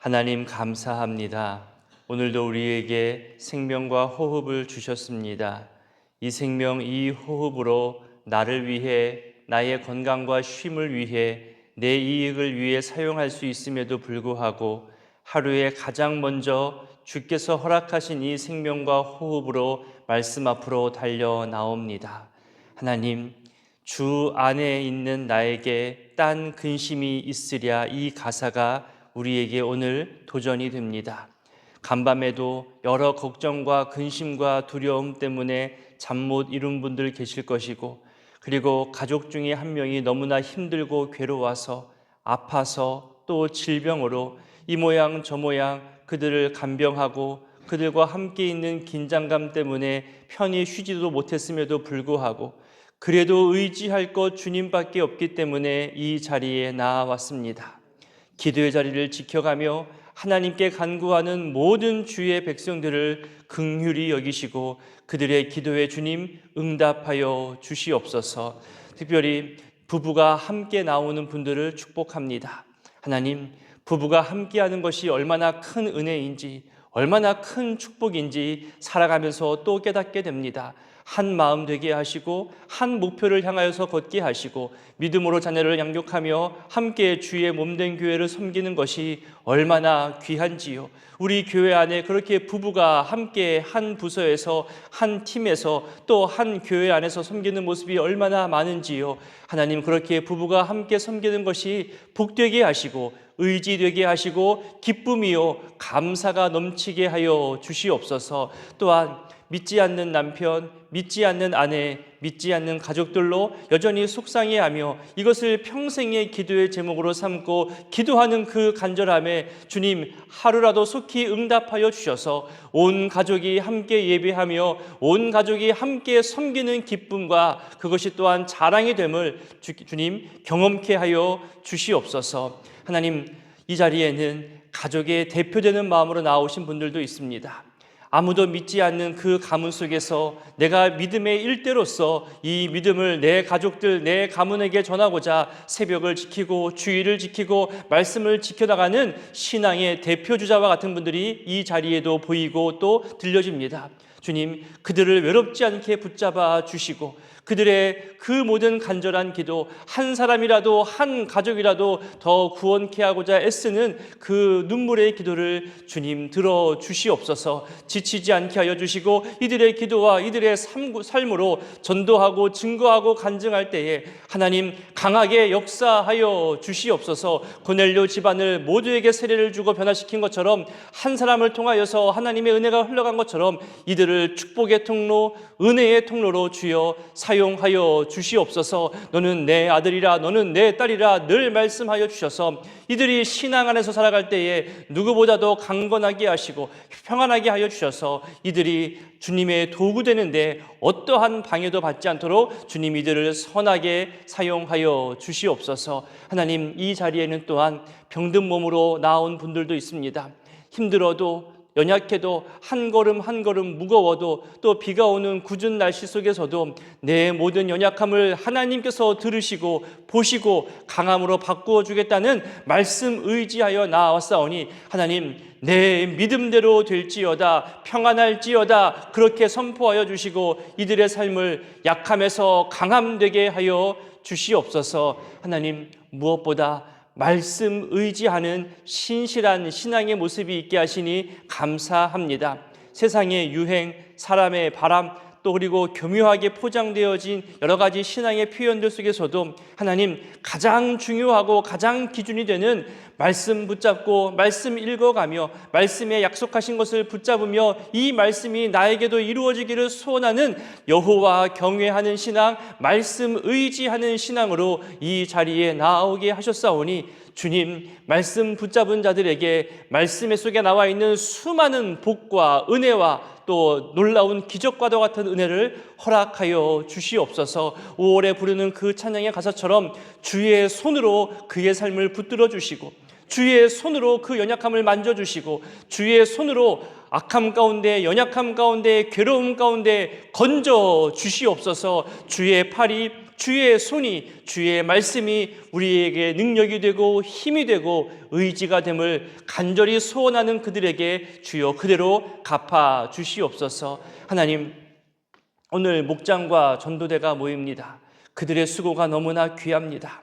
하나님 감사합니다. 오늘도 우리에게 생명과 호흡을 주셨습니다. 이 생명, 이 호흡으로 나를 위해, 나의 건강과 쉼을 위해, 내 이익을 위해 사용할 수 있음에도 불구하고 하루에 가장 먼저 주께서 허락하신 이 생명과 호흡으로 말씀 앞으로 달려 나옵니다. 하나님, 주 안에 있는 나에게 딴 근심이 있으랴, 이 가사가 우리에게 오늘 도전이 됩니다. 간밤에도 여러 걱정과 근심과 두려움 때문에 잠 못 이룬 분들 계실 것이고, 그리고 가족 중에 한 명이 너무나 힘들고 괴로워서, 아파서, 또 질병으로 이 모양 저 모양 그들을 간병하고 그들과 함께 있는 긴장감 때문에 편히 쉬지도 못했음에도 불구하고 그래도 의지할 것 주님밖에 없기 때문에 이 자리에 나왔습니다. 기도의 자리를 지켜가며 하나님께 간구하는 모든 주의 백성들을 긍휼히 여기시고 그들의 기도에 주님 응답하여 주시옵소서. 특별히 부부가 함께 나오는 분들을 축복합니다. 하나님, 부부가 함께하는 것이 얼마나 큰 은혜인지, 얼마나 큰 축복인지 살아가면서 또 깨닫게 됩니다. 한 마음 되게 하시고 한 목표를 향하여서 걷게 하시고 믿음으로 자녀를 양육하며 함께 주의 몸된 교회를 섬기는 것이 얼마나 귀한지요. 우리 교회 안에 그렇게 부부가 함께 한 부서에서, 한 팀에서, 또 한 교회 안에서 섬기는 모습이 얼마나 많은지요. 하나님, 그렇게 부부가 함께 섬기는 것이 복되게 하시고 의지되게 하시고 기쁨이요 감사가 넘치게 하여 주시옵소서. 또한 믿지 않는 남편, 믿지 않는 아내, 믿지 않는 가족들로 여전히 속상해하며 이것을 평생의 기도의 제목으로 삼고 기도하는 그 간절함에 주님 하루라도 속히 응답하여 주셔서 온 가족이 함께 예배하며 온 가족이 함께 섬기는 기쁨과 그것이 또한 자랑이 됨을 주님 경험케 하여 주시옵소서. 하나님, 이 자리에는 가족의 대표되는 마음으로 나오신 분들도 있습니다. 아무도 믿지 않는 그 가문 속에서 내가 믿음의 일대로서 이 믿음을 내 가족들, 내 가문에게 전하고자 새벽을 지키고 주의를 지키고 말씀을 지켜나가는 신앙의 대표주자와 같은 분들이 이 자리에도 보이고 또 들려집니다. 주님, 그들을 외롭지 않게 붙잡아 주시고 그들의 그 모든 간절한 기도, 한 사람이라도 한 가족이라도 더 구원케 하고자 애쓰는 그 눈물의 기도를 주님 들어 주시옵소서. 지치지 않게 하여 주시고 이들의 기도와 이들의 삶으로 전도하고 증거하고 간증할 때에 하나님 강하게 역사하여 주시옵소서. 고넬료 집안을 모두에게 세례를 주고 변화시킨 것처럼 한 사람을 통하여서 하나님의 은혜가 흘러간 것처럼 이들을 축복의 통로, 은혜의 통로로 주여 사용하여 주시옵소서. 너는 내 아들이라, 너는 내 딸이라 늘 말씀하여 주셔서 이들이 신앙 안에서 살아갈 때에 누구보다도 강건하게 하시고 평안하게 하여 주셔서 이들이 주님의 도구 되는데 어떠한 방해도 받지 않도록 주님 이들을 선하게 사용하여 주시옵소서. 하나님, 이 자리에는 또한 병든 몸으로 나온 분들도 있습니다. 힘들어도 연약해도 한 걸음 한 걸음 무거워도 또 비가 오는 궂은 날씨 속에서도 내 모든 연약함을 하나님께서 들으시고 보시고 강함으로 바꾸어 주겠다는 말씀 의지하여 나아왔사오니 하나님, 내 믿음대로 될지어다, 평안할지어다 그렇게 선포하여 주시고 이들의 삶을 약함에서 강함되게 하여 주시옵소서. 하나님, 무엇보다 말씀 의지하는 신실한 신앙의 모습이 있게 하시니 감사합니다. 세상의 유행, 사람의 바람, 또 그리고 교묘하게 포장되어진 여러 가지 신앙의 표현들 속에서도 하나님 가장 중요하고 가장 기준이 되는 말씀 붙잡고 말씀 읽어가며 말씀에 약속하신 것을 붙잡으며 이 말씀이 나에게도 이루어지기를 소원하는 여호와 경외하는 신앙, 말씀 의지하는 신앙으로 이 자리에 나오게 하셨사오니 주님, 말씀 붙잡은 자들에게 말씀 속에 나와 있는 수많은 복과 은혜와 또 놀라운 기적과도 같은 은혜를 허락하여 주시옵소서. 5월에 부르는 그 찬양의 가사처럼 주의 손으로 그의 삶을 붙들어 주시고 주의 손으로 그 연약함을 만져주시고 주의 손으로 악함 가운데, 연약함 가운데, 괴로움 가운데 건져 주시옵소서. 주의 팔이 주의 손이, 주의 말씀이 우리에게 능력이 되고 힘이 되고 의지가 됨을 간절히 소원하는 그들에게 주여 그대로 갚아 주시옵소서. 하나님, 오늘 목장과 전도대가 모입니다. 그들의 수고가 너무나 귀합니다.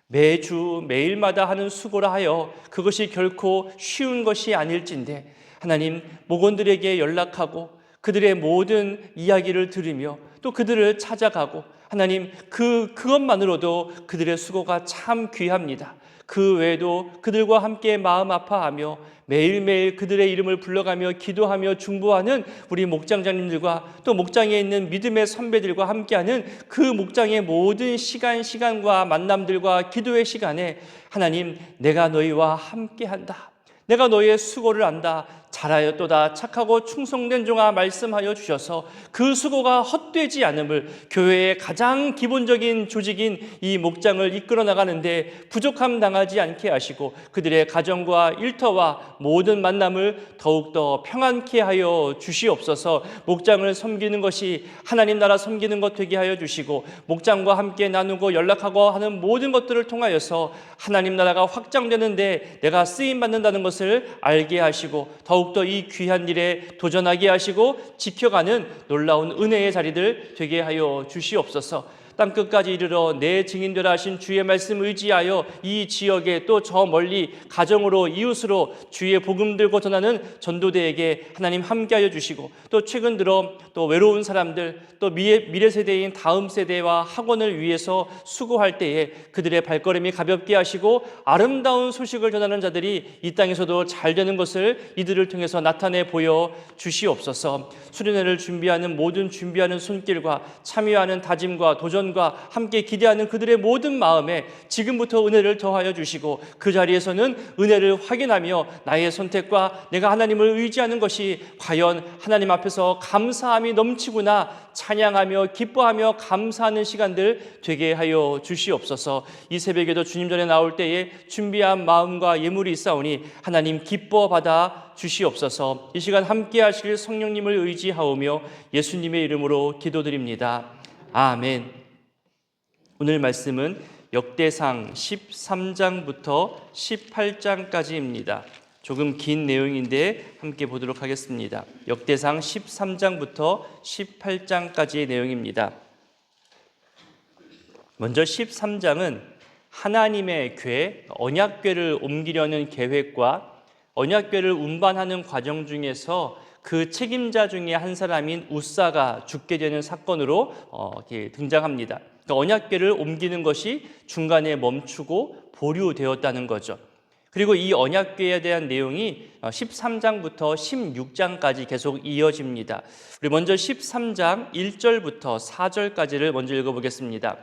매주 매일마다 하는 수고라 하여 그것이 결코 쉬운 것이 아닐진데 하나님, 목원들에게 연락하고 그들의 모든 이야기를 들으며 또 그들을 찾아가고 하나님, 그것만으로도 그들의 수고가 참 귀합니다. 그 외에도 그들과 함께 마음 아파하며 매일매일 그들의 이름을 불러가며 기도하며 중보하는 우리 목장장님들과 또 목장에 있는 믿음의 선배들과 함께하는 그 목장의 모든 시간과 만남들과 기도의 시간에 하나님, 내가 너희와 함께한다. 내가 너희의 수고를 안다. 잘하였도다. 착하고 충성된 종아 말씀하여 주셔서 그 수고가 헛되지 않음을, 교회의 가장 기본적인 조직인 이 목장을 이끌어 나가는데 부족함 당하지 않게 하시고 그들의 가정과 일터와 모든 만남을 더욱더 평안케 하여 주시옵소서. 목장을 섬기는 것이 하나님 나라 섬기는 것 되게 하여 주시고 목장과 함께 나누고 연락하고 하는 모든 것들을 통하여서 하나님 나라가 확장되는데 내가 쓰임받는다는 것을 알게 하시고 더욱더 이 귀한 일에 도전하게 하시고 지켜가는 놀라운 은혜의 자리들 되게 하여 주시옵소서. 땅끝까지 이르러 내 증인되라 하신 주의 말씀 의지하여 이 지역에 또 저 멀리 가정으로 이웃으로 주의 복음 들고 전하는 전도대에게 하나님 함께하여 주시고 또 최근 들어 또 외로운 사람들 또 미래 세대인 다음 세대와 학원을 위해서 수고할 때에 그들의 발걸음이 가볍게 하시고 아름다운 소식을 전하는 자들이 이 땅에서도 잘 되는 것을 이들을 통해서 나타내 보여 주시옵소서. 수련회를 준비하는 모든 준비하는 손길과 참여하는 다짐과 도전과 함께 기대하는 그들의 모든 마음에 지금부터 은혜를 더하여 주시고 그 자리에서는 은혜를 확인하며 나의 선택과 내가 하나님을 의지하는 것이 과연 하나님 앞에서 감사함이 넘치구나 찬양하며 기뻐하며 감사하는 시간들 되게 하여 주시옵소서. 이 새벽에도 주님 전에 나올 때에 준비한 마음과 예물이 있사오니 하나님 기뻐 받아 주시옵소서. 이 시간 함께 하실 성령님을 의지하오며 예수님의 이름으로 기도드립니다. 아멘. 오늘 말씀은 역대상 13장부터 18장까지입니다. 조금 긴 내용인데 함께 보도록 하겠습니다. 역대상 13장부터 18장까지의 내용입니다. 먼저 13장은 하나님의 궤, 언약궤를 옮기려는 계획과 언약궤를 운반하는 과정 중에서 그 책임자 중에 한 사람인 우사가 죽게 되는 사건으로 등장합니다. 그러니까 언약궤를 옮기는 것이 중간에 멈추고 보류되었다는 거죠. 그리고 이 언약궤에 대한 내용이 13장부터 16장까지 계속 이어집니다. 우리 먼저 13장 1절부터 4절까지를 먼저 읽어보겠습니다.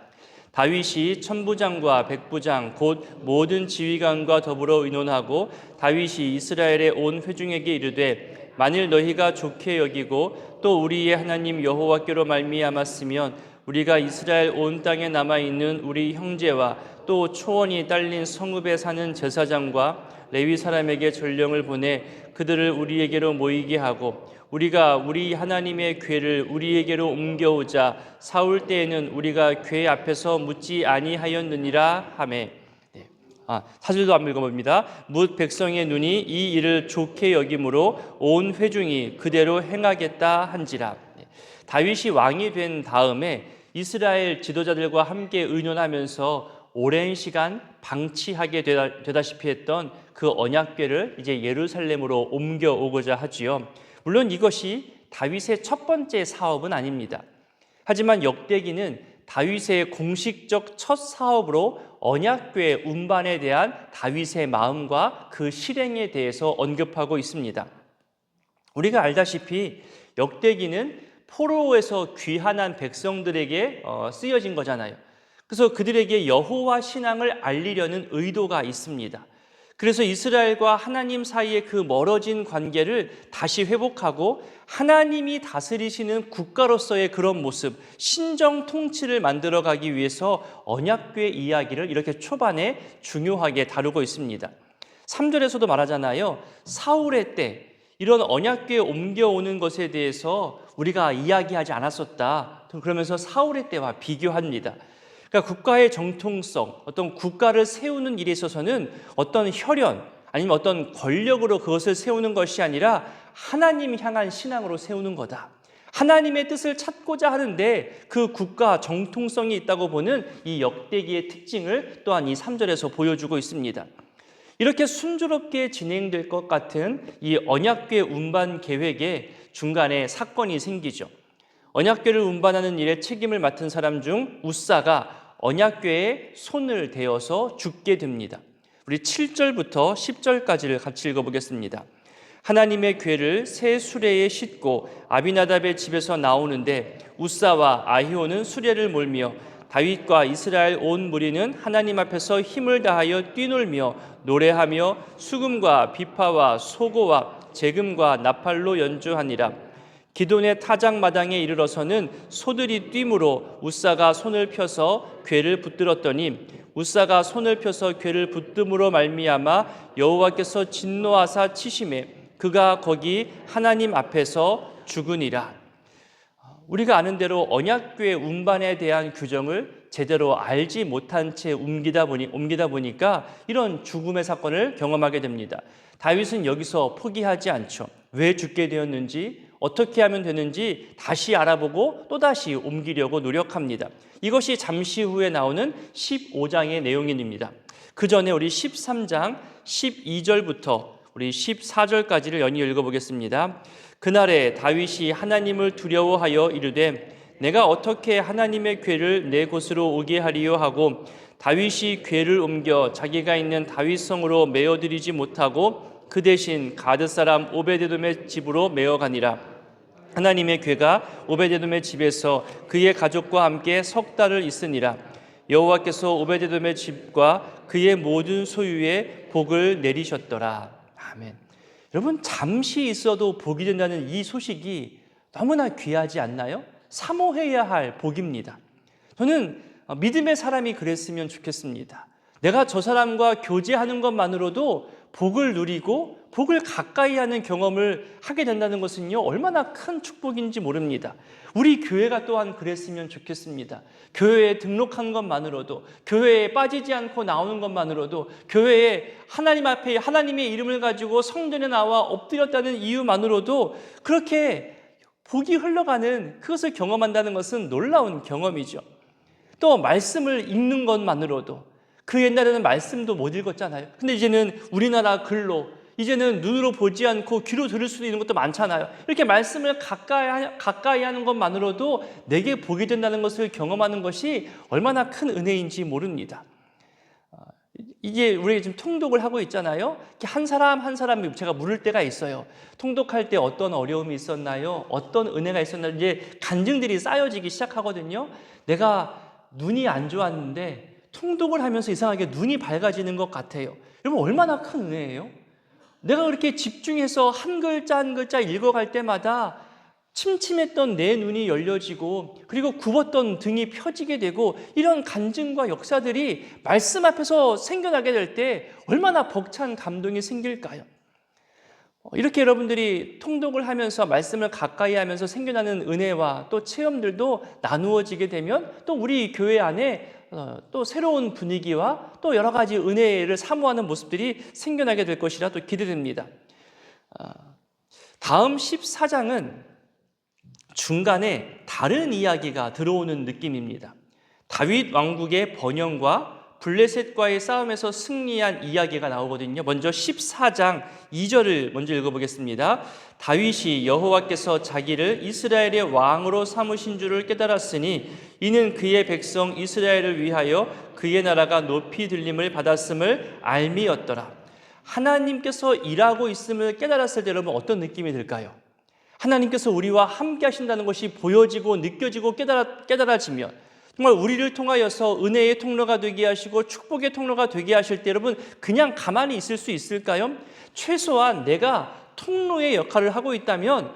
다윗이 천부장과 백부장 곧 모든 지휘관과 더불어 의논하고 다윗이 이스라엘의 온 회중에게 이르되 만일 너희가 좋게 여기고 또 우리의 하나님 여호와께로 말미암았으면 우리가 이스라엘 온 땅에 남아있는 우리 형제와 또 초원이 딸린 성읍에 사는 제사장과 레위 사람에게 전령을 보내 그들을 우리에게로 모이게 하고 우리가 우리 하나님의 궤를 우리에게로 옮겨오자 사울 때에는 우리가 궤 앞에서 묻지 아니하였느니라 하매. 사절도 한번 읽어봅니다. 뭇 백성의 눈이 이 일을 좋게 여김으로 온 회중이 그대로 행하겠다 한지라. 다윗이 왕이 된 다음에 이스라엘 지도자들과 함께 의논하면서 오랜 시간 방치하게 되다시피 했던 그 언약궤를 이제 예루살렘으로 옮겨오고자 하지요. 물론 이것이 다윗의 첫 번째 사업은 아닙니다. 하지만 역대기는 다윗의 공식적 첫 사업으로 언약궤 운반에 대한 다윗의 마음과 그 실행에 대해서 언급하고 있습니다. 우리가 알다시피 역대기는 포로에서 귀환한 백성들에게 쓰여진 거잖아요. 그래서 그들에게 여호와 신앙을 알리려는 의도가 있습니다. 그래서 이스라엘과 하나님 사이의 그 멀어진 관계를 다시 회복하고 하나님이 다스리시는 국가로서의 그런 모습, 신정 통치를 만들어가기 위해서 언약궤 이야기를 이렇게 초반에 중요하게 다루고 있습니다. 3절에서도 말하잖아요. 사울의 때 이런 언약궤에 옮겨오는 것에 대해서 우리가 이야기하지 않았었다. 그러면서 사울의 때와 비교합니다. 그러니까 국가의 정통성, 어떤 국가를 세우는 일에 있어서는 어떤 혈연 아니면 어떤 권력으로 그것을 세우는 것이 아니라 하나님 향한 신앙으로 세우는 거다. 하나님의 뜻을 찾고자 하는데 그 국가 정통성이 있다고 보는 이 역대기의 특징을 또한 이 3절에서 보여주고 있습니다. 이렇게 순조롭게 진행될 것 같은 이 언약궤 운반 계획에 중간에 사건이 생기죠. 언약궤를 운반하는 일에 책임을 맡은 사람 중 우사가 언약궤에 손을 대어서 죽게 됩니다. 우리 7절부터 10절까지를 같이 읽어보겠습니다. 하나님의 궤를 새 수레에 싣고 아비나답의 집에서 나오는데 우사와 아히오는 수레를 몰며 다윗과 이스라엘 온 무리는 하나님 앞에서 힘을 다하여 뛰놀며 노래하며 수금과 비파와 소고와 제금과 나팔로 연주하니라. 기돈의 타작마당에 이르러서는 소들이 뛰므로 우사가 손을 펴서 궤를 붙들었더니 우사가 손을 펴서 궤를 붙듦으로 말미암아 여호와께서 진노하사 치심에 그가 거기 하나님 앞에서 죽으니라. 우리가 아는 대로 언약궤 운반에 대한 규정을 제대로 알지 못한 채 옮기다 보니까 이런 죽음의 사건을 경험하게 됩니다. 다윗은 여기서 포기하지 않죠. 왜 죽게 되었는지, 어떻게 하면 되는지 다시 알아보고 또다시 옮기려고 노력합니다. 이것이 잠시 후에 나오는 15장의 내용입니다. 그 전에 우리 13장 12절부터 우리 14절까지를 연이어 읽어보겠습니다. 그날에 다윗이 하나님을 두려워하여 이르되 내가 어떻게 하나님의 궤를 내 곳으로 오게 하리요 하고 다윗이 궤를 옮겨 자기가 있는 다윗성으로 메어드리지 못하고 그 대신 가드 사람 오베데돔의 집으로 메어가니라. 하나님의 궤가 오베데돔의 집에서 그의 가족과 함께 석 달을 있으니라. 여호와께서 오베데돔의 집과 그의 모든 소유에 복을 내리셨더라. 아멘. 여러분, 잠시 있어도 복이 된다는 이 소식이 너무나 귀하지 않나요? 사모해야 할 복입니다. 저는 믿음의 사람이 그랬으면 좋겠습니다. 내가 저 사람과 교제하는 것만으로도 복을 누리고 복을 가까이 하는 경험을 하게 된다는 것은요, 얼마나 큰 축복인지 모릅니다. 우리 교회가 또한 그랬으면 좋겠습니다. 교회에 등록한 것만으로도, 교회에 빠지지 않고 나오는 것만으로도, 교회에 하나님 앞에 하나님의 이름을 가지고 성전에 나와 엎드렸다는 이유만으로도 그렇게 복이 흘러가는 그것을 경험한다는 것은 놀라운 경험이죠. 또 말씀을 읽는 것만으로도, 그 옛날에는 말씀도 못 읽었잖아요. 근데 이제는 우리나라 글로, 이제는 눈으로 보지 않고 귀로 들을 수도 있는 것도 많잖아요. 이렇게 말씀을 가까이 하는 것만으로도 내게 복이 된다는 것을 경험하는 것이 얼마나 큰 은혜인지 모릅니다. 이게 우리가 지금 통독을 하고 있잖아요. 한 사람 한 사람 제가 물을 때가 있어요. 통독할 때 어떤 어려움이 있었나요? 어떤 은혜가 있었나요? 이제 간증들이 쌓여지기 시작하거든요. 내가 눈이 안 좋았는데 통독을 하면서 이상하게 눈이 밝아지는 것 같아요. 여러분, 얼마나 큰 은혜예요? 내가 그렇게 집중해서 한 글자 한 글자 읽어갈 때마다 침침했던 내 눈이 열려지고 그리고 굽었던 등이 펴지게 되고 이런 간증과 역사들이 말씀 앞에서 생겨나게 될 때 얼마나 벅찬 감동이 생길까요? 이렇게 여러분들이 통독을 하면서 말씀을 가까이 하면서 생겨나는 은혜와 또 체험들도 나누어지게 되면 또 우리 교회 안에 또 새로운 분위기와 또 여러 가지 은혜를 사모하는 모습들이 생겨나게 될 것이라 또 기대됩니다. 다음 14장은 중간에 다른 이야기가 들어오는 느낌입니다. 다윗 왕국의 번영과 블레셋과의 싸움에서 승리한 이야기가 나오거든요. 먼저 14장 2절을 먼저 읽어보겠습니다. 다윗이 여호와께서 자기를 이스라엘의 왕으로 삼으신 줄을 깨달았으니 이는 그의 백성 이스라엘을 위하여 그의 나라가 높이 들림을 받았음을 알미였더라. 하나님께서 일하고 있음을 깨달았을 때 여러분 어떤 느낌이 들까요? 하나님께서 우리와 함께 하신다는 것이 보여지고 느껴지고 깨달아지면 정말 우리를 통하여서 은혜의 통로가 되게 하시고 축복의 통로가 되게 하실 때 여러분 그냥 가만히 있을 수 있을까요? 최소한 내가 통로의 역할을 하고 있다면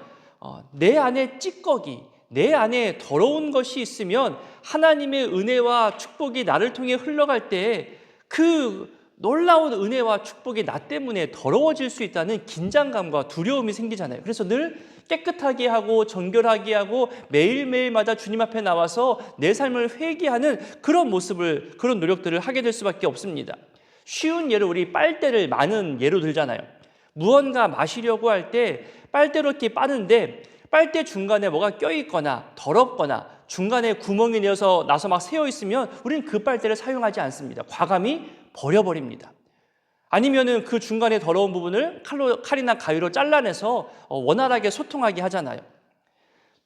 내 안에 찌꺼기, 내 안에 더러운 것이 있으면 하나님의 은혜와 축복이 나를 통해 흘러갈 때 그 놀라운 은혜와 축복이 나 때문에 더러워질 수 있다는 긴장감과 두려움이 생기잖아요. 그래서 늘 깨끗하게 하고 정결하게 하고 매일매일마다 주님 앞에 나와서 내 삶을 회개하는 그런 모습을, 그런 노력들을 하게 될 수밖에 없습니다. 쉬운 예로 우리 빨대를 많은 예로 들잖아요. 무언가 마시려고 할 때 빨대로 이렇게 빠는데 빨대 중간에 뭐가 껴있거나 더럽거나 중간에 구멍이 나서 막 새어 있으면 우리는 그 빨대를 사용하지 않습니다. 과감히 버려버립니다. 아니면은 그 중간에 더러운 부분을 칼이나 가위로 잘라내서 원활하게 소통하게 하잖아요.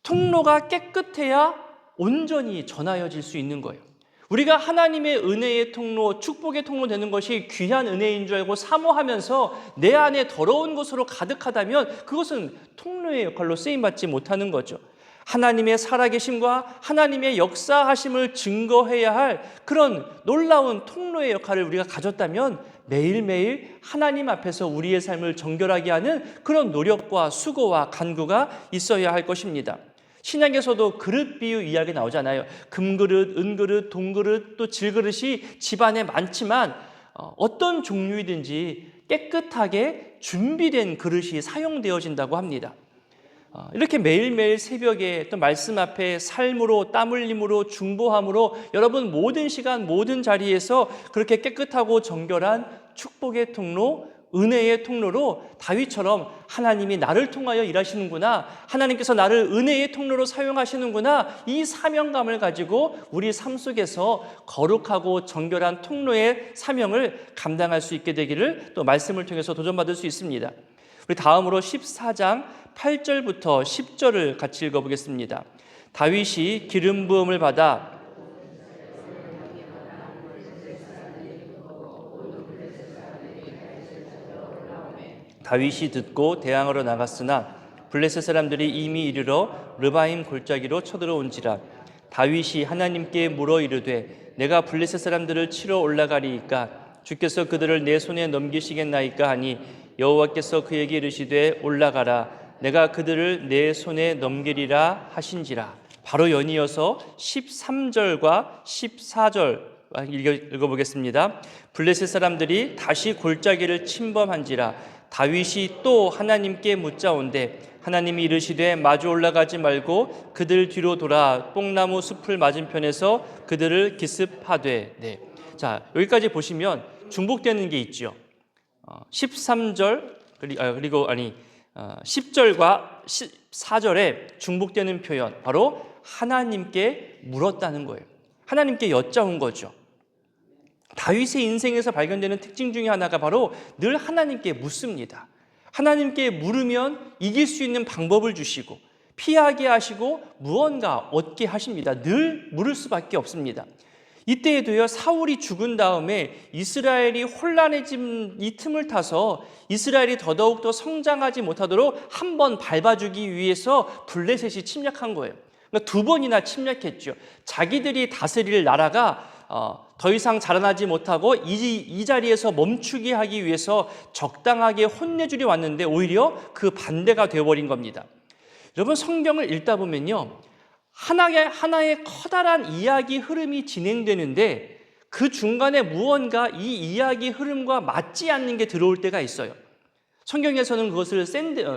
통로가 깨끗해야 온전히 전하여질 수 있는 거예요. 우리가 하나님의 은혜의 통로, 축복의 통로 되는 것이 귀한 은혜인 줄 알고 사모하면서 내 안에 더러운 것으로 가득하다면 그것은 통로의 역할로 쓰임받지 못하는 거죠. 하나님의 살아계심과 하나님의 역사하심을 증거해야 할 그런 놀라운 통로의 역할을 우리가 가졌다면 매일매일 하나님 앞에서 우리의 삶을 정결하게 하는 그런 노력과 수고와 간구가 있어야 할 것입니다. 신약에서도 그릇 비유 이야기 나오잖아요. 금그릇, 은그릇, 동그릇, 또 질그릇이 집안에 많지만 어떤 종류이든지 깨끗하게 준비된 그릇이 사용되어진다고 합니다. 이렇게 매일매일 새벽에 또 말씀 앞에 삶으로, 땀 흘림으로, 중보함으로 여러분 모든 시간, 모든 자리에서 그렇게 깨끗하고 정결한 축복의 통로, 은혜의 통로로 다윗처럼 하나님이 나를 통하여 일하시는구나, 하나님께서 나를 은혜의 통로로 사용하시는구나, 이 사명감을 가지고 우리 삶 속에서 거룩하고 정결한 통로의 사명을 감당할 수 있게 되기를 또 말씀을 통해서 도전받을 수 있습니다. 우리 다음으로 14장 8절부터 10절을 같이 읽어보겠습니다. 다윗이 기름 부음을 받아 다윗이 듣고 대항하러 나갔으나 블레셋 사람들이 이미 이르러 르바임 골짜기로 쳐들어온지라. 다윗이 하나님께 물어 이르되 내가 블레셋 사람들을 치러 올라가리이까 주께서 그들을 내 손에 넘기시겠나이까 하니 여호와께서 그에게 이르시되 올라가라 내가 그들을 내 손에 넘기리라 하신지라. 바로 연이어서 13절과 14절 읽어보겠습니다. 블레셋 사람들이 다시 골짜기를 침범한지라. 다윗이 또 하나님께 묻자온대 하나님이 이르시되 마주 올라가지 말고 그들 뒤로 돌아 뽕나무 숲을 맞은편에서 그들을 기습하되. 네. 자, 여기까지 보시면 중복되는 게 있죠. 13절 그리고 10절과 14절에 중복되는 표현, 바로 하나님께 물었다는 거예요. 하나님께 여짜온 거죠. 다윗의 인생에서 발견되는 특징 중에 하나가 바로 늘 하나님께 묻습니다. 하나님께 물으면 이길 수 있는 방법을 주시고 피하게 하시고 무언가 얻게 하십니다. 늘 물을 수밖에 없습니다. 이때에도요, 사울이 죽은 다음에 이스라엘이 혼란해진 이 틈을 타서 이스라엘이 더더욱 성장하지 못하도록 한 번 밟아주기 위해서 블레셋이 침략한 거예요. 그러니까 두 번이나 침략했죠. 자기들이 다스릴 나라가 더 이상 자라나지 못하고 이 자리에서 멈추게 하기 위해서 적당하게 혼내주려 왔는데 오히려 그 반대가 되어버린 겁니다. 여러분, 성경을 읽다 보면요, 하나의 커다란 이야기 흐름이 진행되는데 그 중간에 무언가 이 이야기 흐름과 맞지 않는 게 들어올 때가 있어요. 성경에서는 그것을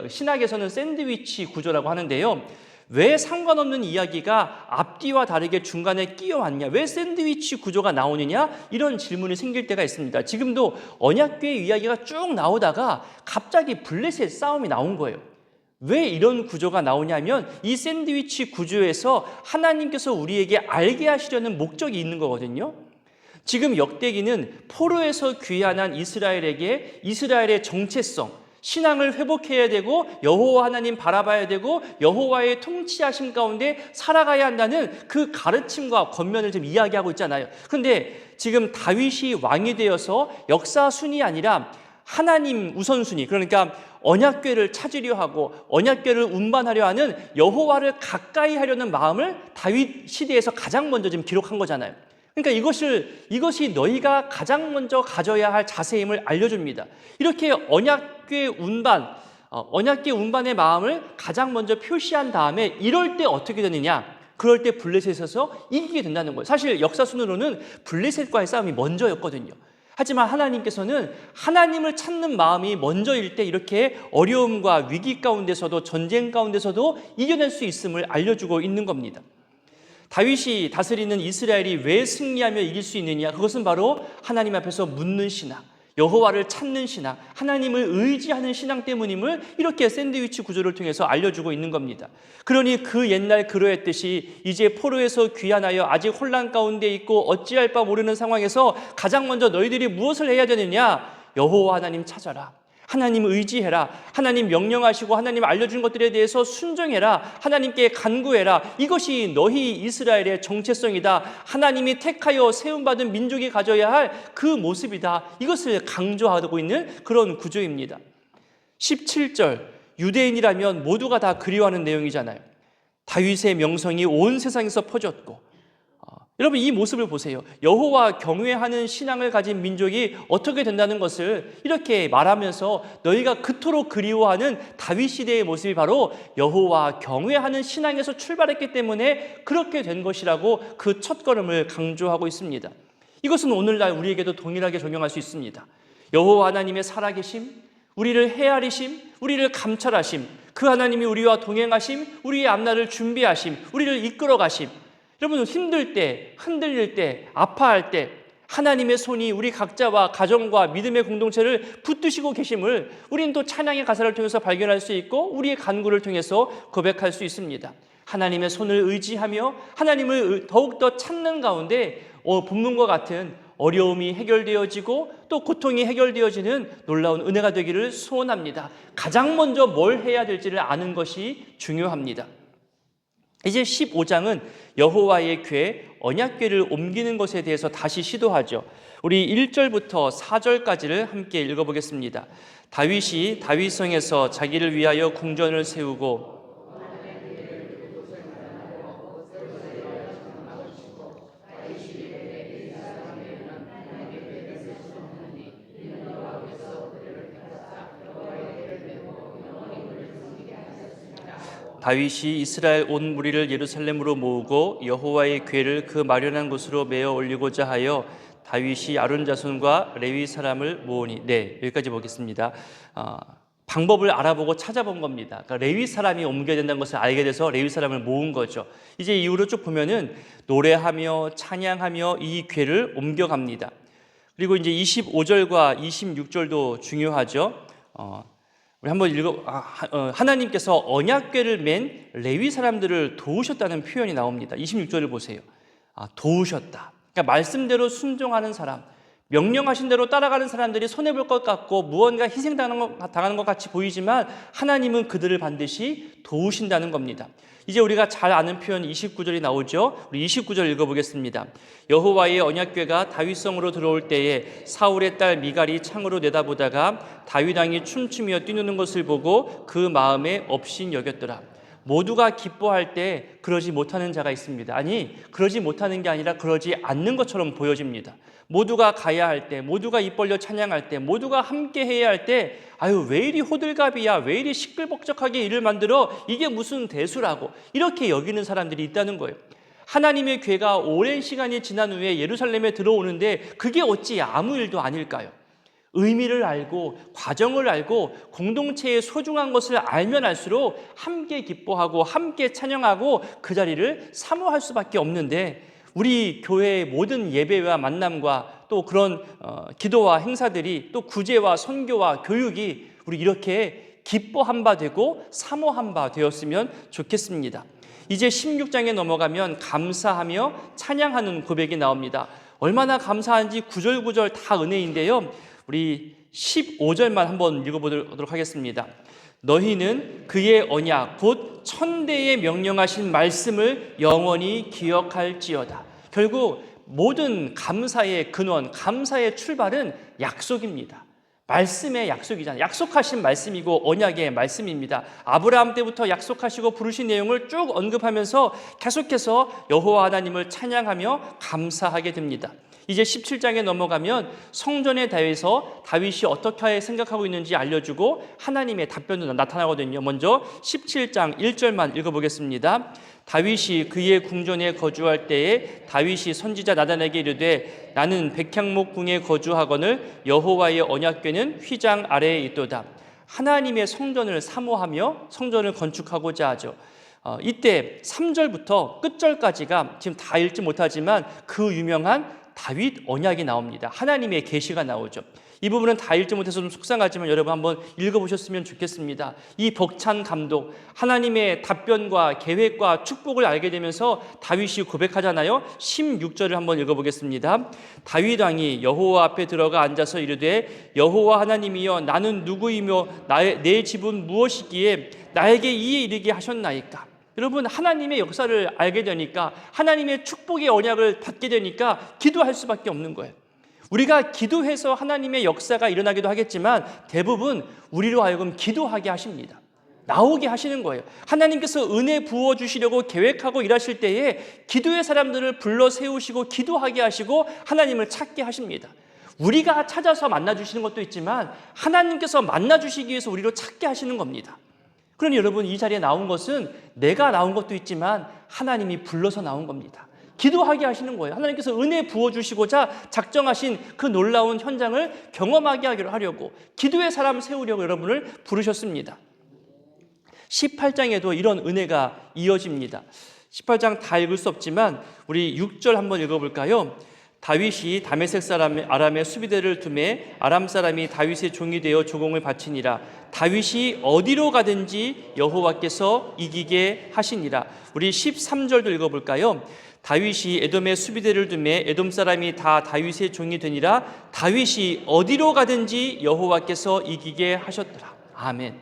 신학에서는 샌드위치 구조라고 하는데요. 왜 상관없는 이야기가 앞뒤와 다르게 중간에 끼어왔냐? 왜 샌드위치 구조가 나오느냐? 이런 질문이 생길 때가 있습니다. 지금도 언약궤의 이야기가 쭉 나오다가 갑자기 블레셋 싸움이 나온 거예요. 왜 이런 구조가 나오냐면 이 샌드위치 구조에서 하나님께서 우리에게 알게 하시려는 목적이 있는 거거든요. 지금 역대기는 포로에서 귀환한 이스라엘에게 이스라엘의 정체성, 신앙을 회복해야 되고 여호와 하나님 바라봐야 되고 여호와의 통치하심 가운데 살아가야 한다는 그 가르침과 권면을 지금 이야기하고 있잖아요. 그런데 지금 다윗이 왕이 되어서 역사 순이 아니라 하나님 우선순위, 그러니까 언약궤를 찾으려 하고 언약궤를 운반하려 하는 여호와를 가까이 하려는 마음을 다윗 시대에서 가장 먼저 지금 기록한 거잖아요. 그러니까 이것이 너희가 가장 먼저 가져야 할 자세임을 알려줍니다. 이렇게 언약궤 운반의 마음을 가장 먼저 표시한 다음에 이럴 때 어떻게 되느냐? 그럴 때 블레셋에서 이기게 된다는 거예요. 사실 역사순으로는 블레셋과의 싸움이 먼저였거든요. 하지만 하나님께서는 하나님을 찾는 마음이 먼저일 때 이렇게 어려움과 위기 가운데서도 전쟁 가운데서도 이겨낼 수 있음을 알려주고 있는 겁니다. 다윗이 다스리는 이스라엘이 왜 승리하며 이길 수 있느냐? 그것은 바로 하나님 앞에서 묻는 신앙, 여호와를 찾는 신앙, 하나님을 의지하는 신앙 때문임을 이렇게 샌드위치 구조를 통해서 알려주고 있는 겁니다. 그러니 그 옛날 그러했듯이 이제 포로에서 귀환하여 아직 혼란 가운데 있고 어찌할 바 모르는 상황에서 가장 먼저 너희들이 무엇을 해야 되느냐? 여호와 하나님 찾아라. 하나님 의지해라. 하나님 명령하시고 하나님 알려준 것들에 대해서 순종해라. 하나님께 간구해라. 이것이 너희 이스라엘의 정체성이다. 하나님이 택하여 세움받은 민족이 가져야 할 그 모습이다. 이것을 강조하고 있는 그런 구조입니다. 17절, 유대인이라면 모두가 다 그리워하는 내용이잖아요. 다윗의 명성이 온 세상에서 퍼졌고, 여러분 이 모습을 보세요. 여호와 경외하는 신앙을 가진 민족이 어떻게 된다는 것을 이렇게 말하면서 너희가 그토록 그리워하는 다윗 시대의 모습이 바로 여호와 경외하는 신앙에서 출발했기 때문에 그렇게 된 것이라고 그 첫걸음을 강조하고 있습니다. 이것은 오늘날 우리에게도 동일하게 적용할 수 있습니다. 여호와 하나님의 살아계심, 우리를 헤아리심, 우리를 감찰하심, 그 하나님이 우리와 동행하심, 우리의 앞날을 준비하심, 우리를 이끌어가심. 여러분 힘들 때, 흔들릴 때, 아파할 때 하나님의 손이 우리 각자와 가정과 믿음의 공동체를 붙드시고 계심을 우리는 또 찬양의 가사를 통해서 발견할 수 있고 우리의 간구를 통해서 고백할 수 있습니다. 하나님의 손을 의지하며 하나님을 더욱더 찾는 가운데 본문과 같은 어려움이 해결되어지고 또 고통이 해결되어지는 놀라운 은혜가 되기를 소원합니다. 가장 먼저 뭘 해야 될지를 아는 것이 중요합니다. 이제 15장은 여호와의 궤, 언약궤를 옮기는 것에 대해서 다시 시도하죠. 우리 1절부터 4절까지를 함께 읽어보겠습니다. 다윗이 다윗성에서 자기를 위하여 궁전을 세우고 다윗이 이스라엘 온 무리를 예루살렘으로 모으고 여호와의 궤를 그 마련한 곳으로 메어 올리고자 하여 다윗이 아론 자손과 레위 사람을 모으니. 네, 여기까지 보겠습니다. 방법을 알아보고 찾아본 겁니다. 그러니까 레위 사람이 옮겨야 된다는 것을 알게 돼서 레위 사람을 모은 거죠. 이제 이후로 쭉 보면은 노래하며 찬양하며 이 궤를 옮겨갑니다. 그리고 이제 25절과 26절도 중요하죠. 우리 한번 하나님께서 언약궤를 맨 레위 사람들을 도우셨다는 표현이 나옵니다. 26절을 보세요. 도우셨다. 그러니까 말씀대로 순종하는 사람, 명령하신 대로 따라가는 사람들이 손해볼 것 같고 무언가 희생당하는 것 같이 보이지만 하나님은 그들을 반드시 도우신다는 겁니다. 이제 우리가 잘 아는 표현 29절이 나오죠. 우리 29절 읽어보겠습니다. 여호와의 언약궤가 다윗성으로 들어올 때에 사울의 딸 미갈이 창으로 내다보다가 다윗 왕이 춤추며 뛰노는 것을 보고 그 마음에 업신 여겼더라. 모두가 기뻐할 때 그러지 못하는 자가 있습니다. 아니, 그러지 못하는 게 아니라 그러지 않는 것처럼 보여집니다. 모두가 가야 할 때, 모두가 입 벌려 찬양할 때, 모두가 함께 해야 할 때 왜 이리 호들갑이야, 왜 이리 시끌벅적하게 일을 만들어, 이게 무슨 대수라고 이렇게 여기는 사람들이 있다는 거예요. 하나님의 궤가 오랜 시간이 지난 후에 예루살렘에 들어오는데 그게 어찌 아무 일도 아닐까요? 의미를 알고 과정을 알고 공동체의 소중한 것을 알면 알수록 함께 기뻐하고 함께 찬양하고 그 자리를 사모할 수밖에 없는데, 우리 교회의 모든 예배와 만남과 또 그런 기도와 행사들이 또 구제와 선교와 교육이 우리 이렇게 기뻐한 바 되고 사모한 바 되었으면 좋겠습니다. 이제 16장에 넘어가면 감사하며 찬양하는 고백이 나옵니다. 얼마나 감사한지 구절구절 다 은혜인데요. 우리 15절만 한번 읽어보도록 하겠습니다. 너희는 그의 언약 곧 천대에 명령하신 말씀을 영원히 기억할지어다. 결국 모든 감사의 근원, 감사의 출발은 약속입니다. 말씀의 약속이잖아요. 약속하신 말씀이고 언약의 말씀입니다. 아브라함 때부터 약속하시고 부르신 내용을 쭉 언급하면서 계속해서 여호와 하나님을 찬양하며 감사하게 됩니다. 이제 17장에 넘어가면 성전에 대해서 다윗이 어떻게 생각하고 있는지 알려주고 하나님의 답변도 나타나거든요. 먼저 17장 1절만 읽어보겠습니다. 다윗이 그의 궁전에 거주할 때에 다윗이 선지자 나단에게 이르되 나는 백향목 궁에 거주하거늘 여호와의 언약궤는 휘장 아래에 있도다. 하나님의 성전을 사모하며 성전을 건축하고자 하죠. 이때 3절부터 끝절까지가 지금 다 읽지 못하지만 그 유명한 다윗 언약이 나옵니다. 하나님의 계시가 나오죠. 이 부분은 다 읽지 못해서 좀 속상하지만 여러분 한번 읽어보셨으면 좋겠습니다. 이 벅찬 감동, 하나님의 답변과 계획과 축복을 알게 되면서 다윗이 고백하잖아요. 16절을 한번 읽어보겠습니다. 다윗 왕이 여호와 앞에 들어가 앉아서 이르되 여호와 하나님이여 나는 누구이며 내 집은 무엇이기에 나에게 이에 이르게 하셨나이까. 여러분, 하나님의 역사를 알게 되니까, 하나님의 축복의 언약을 받게 되니까 기도할 수밖에 없는 거예요. 우리가 기도해서 하나님의 역사가 일어나기도 하겠지만 대부분 우리로 하여금 기도하게 하십니다. 나오게 하시는 거예요. 하나님께서 은혜 부어주시려고 계획하고 일하실 때에 기도의 사람들을 불러 세우시고 기도하게 하시고 하나님을 찾게 하십니다. 우리가 찾아서 만나주시는 것도 있지만 하나님께서 만나주시기 위해서 우리로 찾게 하시는 겁니다. 그러니 여러분, 이 자리에 나온 것은 내가 나온 것도 있지만 하나님이 불러서 나온 겁니다. 기도하게 하시는 거예요. 하나님께서 은혜 부어주시고자 작정하신 그 놀라운 현장을 경험하게 하려고 기도의 사람 세우려고 여러분을 부르셨습니다. 18장에도 이런 은혜가 이어집니다. 18장 다 읽을 수 없지만 우리 6절 한번 읽어볼까요? 다윗이 다메섹 사람 아람의 수비대를 두매 아람 사람이 다윗의 종이 되어 조공을 바치니라. 다윗이 어디로 가든지 여호와께서 이기게 하시니라. 우리 13절도 읽어볼까요? 다윗이 에돔의 수비대를 두매 에돔 사람이 다 다윗의 종이 되니라. 다윗이 어디로 가든지 여호와께서 이기게 하셨더라. 아멘.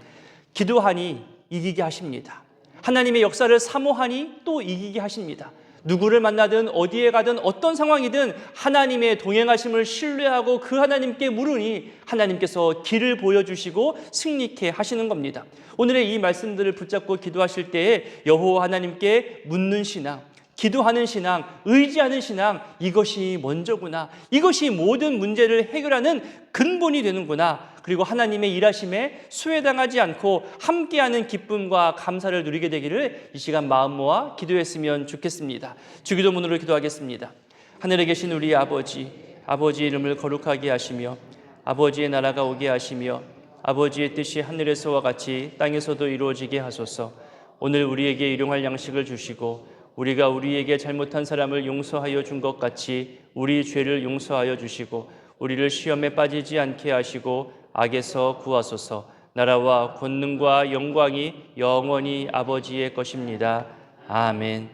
기도하니 이기게 하십니다. 하나님의 역사를 사모하니 또 이기게 하십니다. 누구를 만나든 어디에 가든 어떤 상황이든 하나님의 동행하심을 신뢰하고 그 하나님께 물으니 하나님께서 길을 보여주시고 승리케 하시는 겁니다. 오늘의 이 말씀들을 붙잡고 기도하실 때에 여호와 하나님께 묻는 신앙, 기도하는 신앙, 의지하는 신앙, 이것이 먼저구나. 이것이 모든 문제를 해결하는 근본이 되는구나. 그리고 하나님의 일하심에 수혜당하지 않고 함께하는 기쁨과 감사를 누리게 되기를 이 시간 마음 모아 기도했으면 좋겠습니다. 주기도문으로 기도하겠습니다. 하늘에 계신 우리 아버지, 아버지의 이름을 거룩하게 하시며 아버지의 나라가 오게 하시며 아버지의 뜻이 하늘에서와 같이 땅에서도 이루어지게 하소서. 오늘 우리에게 일용할 양식을 주시고 우리가 우리에게 잘못한 사람을 용서하여 준 것 같이 우리 죄를 용서하여 주시고 우리를 시험에 빠지지 않게 하시고 악에서 구하소서. 나라와 권능과 영광이 영원히 아버지의 것입니다. 아멘.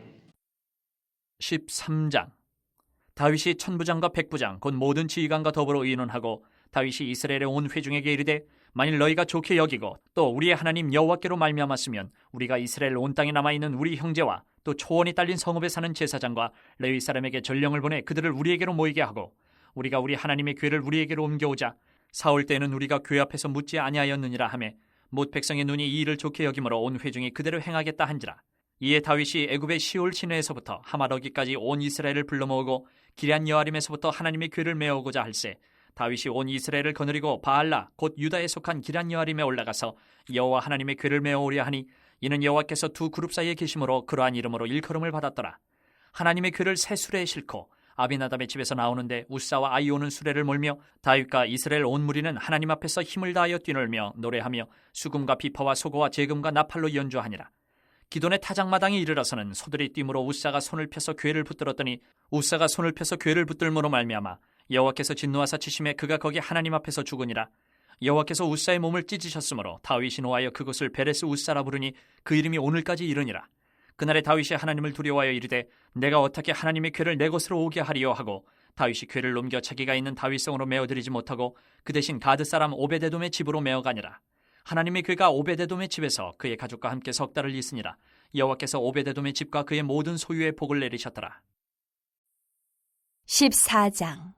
13장. 다윗이 천부장과 백부장 곧 모든 지휘관과 더불어 의논하고 다윗이 이스라엘의 온 회중에게 이르되 만일 너희가 좋게 여기고 또 우리의 하나님 여호와께로 말미암았으면 우리가 이스라엘 온 땅에 남아있는 우리 형제와 또 초원이 딸린 성읍에 사는 제사장과 레위 사람에게 전령을 보내 그들을 우리에게로 모이게 하고 우리가 우리 하나님의 궤를 우리에게로 옮겨오자. 사올 때는 우리가 궤 앞에서 묻지 아니하였느니라 하매 못 백성의 눈이 이 일을 좋게 여김으로 온 회중이 그대로 행하겠다 한지라. 이에 다윗이 애굽의 시올 시내에서부터 하마러기까지 온 이스라엘을 불러 모으고 기럇 여아림에서부터 하나님의 궤를 메어오고자 할세. 다윗이 온 이스라엘을 거느리고 바알라 곧 유다에 속한 기럇 여아림에 올라가서 여호와 하나님의 궤를 메어오려 하니 이는 여호와께서 두 그룹 사이에 계심으로 그러한 이름으로 일컬음을 받았더라. 하나님의 궤를 새 수레에 싣고 아비나답의 집에서 나오는데 우사와 아이오는 수레를 몰며 다윗과 이스라엘 온 무리는 하나님 앞에서 힘을 다하여 뛰놀며 노래하며 수금과 비파와 소고와 제금과 나팔로 연주하니라. 기돈의 타작마당에 이르러서는 소들이 뛰므로 우사가 손을 펴서 궤를 붙들었더니 우사가 손을 펴서 궤를 붙들므로 말미암아 여호와께서 진노하사 치심에 그가 거기 하나님 앞에서 죽으니라. 여호와께서 우사의 몸을 찢으셨으므로 다윗이 노하여 그곳을 베레스 우사라 부르니 그 이름이 오늘까지 이르니라. 그날에 다윗이 하나님을 두려워하여 이르되 내가 어떻게 하나님의 궤를 내 것으로 오게 하리요 하고 다윗이 궤를 넘겨 자기가 있는 다윗성으로 메어드리지 못하고 그 대신 가드 사람 오베데돔의 집으로 메어가니라. 하나님의 궤가 오베데돔의 집에서 그의 가족과 함께 석 달을 있으니라. 여호와께서 오베데돔의 집과 그의 모든 소유에 복을 내리셨더라. 14장.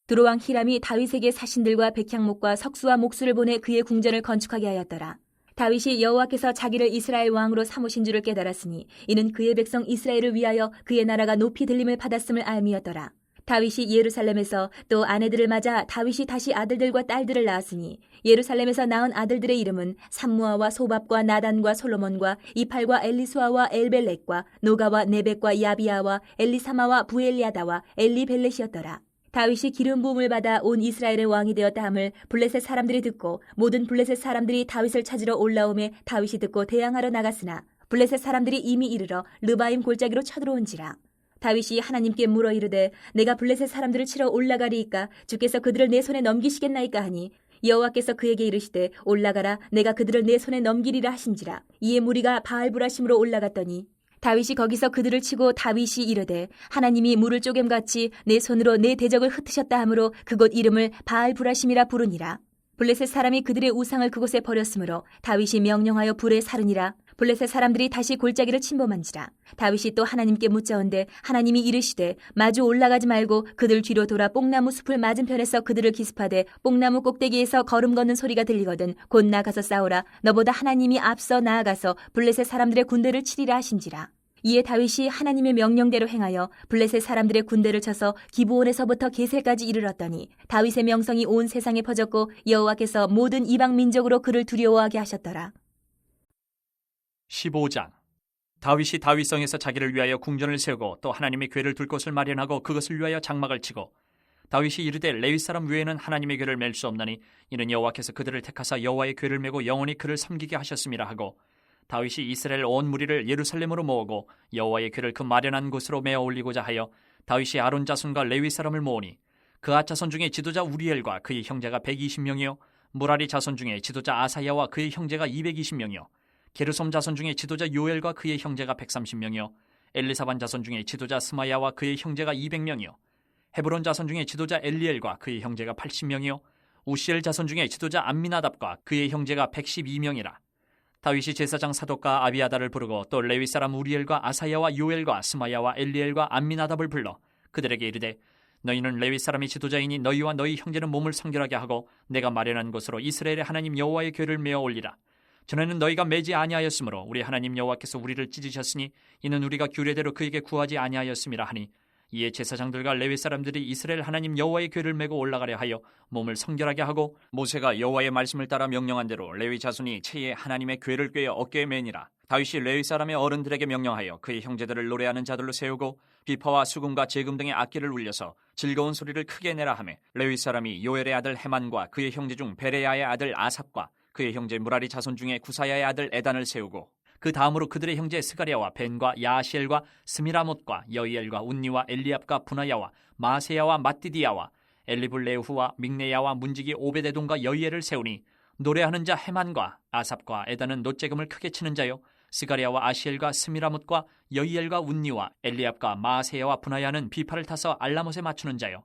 두로왕 히람이 다윗에게 사신들과 백향목과 석수와 목수를 보내 그의 궁전을 건축하게 하였더라. 다윗이 여호와께서 자기를 이스라엘 왕으로 삼으신 줄을 깨달았으니 이는 그의 백성 이스라엘을 위하여 그의 나라가 높이 들림을 받았음을 알미였더라. 다윗이 예루살렘에서 또 아내들을 맞아 다윗이 다시 아들들과 딸들을 낳았으니 예루살렘에서 낳은 아들들의 이름은 삼무아와 소밥과 나단과 솔로몬과 이팔과 엘리수아와 엘벨렉과 노가와 네벡과 야비아와 엘리사마와 부엘리아다와 엘리벨렛이었더라. 다윗이 기름 부음을 받아 온 이스라엘의 왕이 되었다 함을 블레셋 사람들이 듣고 모든 블레셋 사람들이 다윗을 찾으러 올라오매 다윗이 듣고 대항하러 나갔으나 블레셋 사람들이 이미 이르러 르바임 골짜기로 쳐들어온지라. 다윗이 하나님께 물어 이르되 내가 블레셋 사람들을 치러 올라가리이까 주께서 그들을 내 손에 넘기시겠나이까 하니 여호와께서 그에게 이르시되 올라가라 내가 그들을 내 손에 넘기리라 하신지라. 이에 무리가 바알브라심으로 올라갔더니 다윗이 거기서 그들을 치고 다윗이 이르되 하나님이 물을 쪼갰같이 내 손으로 내 대적을 흩으셨다 하므로 그곳 이름을 바알브라심이라 부르니라. 블레셋 사람이 그들의 우상을 그곳에 버렸으므로 다윗이 명령하여 불에 사르니라. 블레셋 사람들이 다시 골짜기를 침범한지라. 다윗이 또 하나님께 묻자온데 하나님이 이르시되 마주 올라가지 말고 그들 뒤로 돌아 뽕나무 숲을 맞은편에서 그들을 기습하되 뽕나무 꼭대기에서 걸음 걷는 소리가 들리거든 곧 나가서 싸우라. 너보다 하나님이 앞서 나아가서 블레셋 사람들의 군대를 치리라 하신지라. 이에 다윗이 하나님의 명령대로 행하여 블레셋 사람들의 군대를 쳐서 기브온에서부터 게셀까지 이르렀더니 다윗의 명성이 온 세상에 퍼졌고 여호와께서 모든 이방 민족으로 그를 두려워하게 하셨더라. 15장. 다윗이 다윗성에서 자기를 위하여 궁전을 세우고 또 하나님의 궤를 둘 곳을 마련하고 그것을 위하여 장막을 치고 다윗이 이르되 레위 사람 외에는 하나님의 궤를 맬 수 없나니 이는 여호와께서 그들을 택하사 여호와의 궤를 메고 영원히 그를 섬기게 하셨음이라 하고 다윗이 이스라엘 온 무리를 예루살렘으로 모으고 여호와의 궤를 그 마련한 곳으로 메어 올리고자 하여 다윗이 아론 자손과 레위 사람을 모으니 그앗 자손 중에 지도자 우리엘과 그의 형제가 120명이요 무라리 자손 중에 지도자 아사야와 그의 형제가 220명이요 게르솜 자손 중에 지도자 요엘과 그의 형제가 130명이요 엘리사반 자손 중에 지도자 스마야와 그의 형제가 200명이요 헤브론 자손 중에 지도자 엘리엘과 그의 형제가 80명이요 우시엘 자손 중에 지도자 암미나답과 그의 형제가 112명이라. 다윗이 제사장 사독과 아비아다를 부르고 또 레위 사람 우리엘과 아사야와 요엘과 스마야와 엘리엘과 암미나답을 불러 그들에게 이르되 너희는 레위 사람이 지도자이니 너희와 너희 형제는 몸을 성결하게 하고 내가 마련한 곳으로 이스라엘의 하나님 여호와의 궤를 메어 올리라. 전에는 너희가 매지 아니하였으므로 우리 하나님 여호와께서 우리를 찢으셨으니 이는 우리가 규례대로 그에게 구하지 아니하였음이라 하니 이에 제사장들과 레위 사람들이 이스라엘 하나님 여호와의 궤를 메고 올라가려 하여 몸을 성결하게 하고 모세가 여호와의 말씀을 따라 명령한 대로 레위 자손이 채에 하나님의 궤를 꿰어 어깨에 매니라. 다윗이 레위 사람의 어른들에게 명령하여 그의 형제들을 노래하는 자들로 세우고 비파와 수금과 제금 등의 악기를 울려서 즐거운 소리를 크게 내라 하며 레위 사람이 요엘의 아들 헤만과 그의 형제 중 베레야의 아들 아삽과 그의 형제 무라리 자손 중에 구사야의 아들 에단을 세우고 그 다음으로 그들의 형제 스가랴와 벤과 야시엘과 스미라못과 여이엘과 운니와 엘리압과 분하야와 마세야와 마띠디야와 엘리블레후와 믹네야와 문지기 오베데돔과 여이엘을 세우니 노래하는 자 헤만과 아삽과 에단은 놋재금을 크게 치는 자요 스가랴와 아시엘과 스미라못과 여이엘과 운니와 엘리압과 마세야와 분하야는 비파를 타서 알라못에 맞추는 자요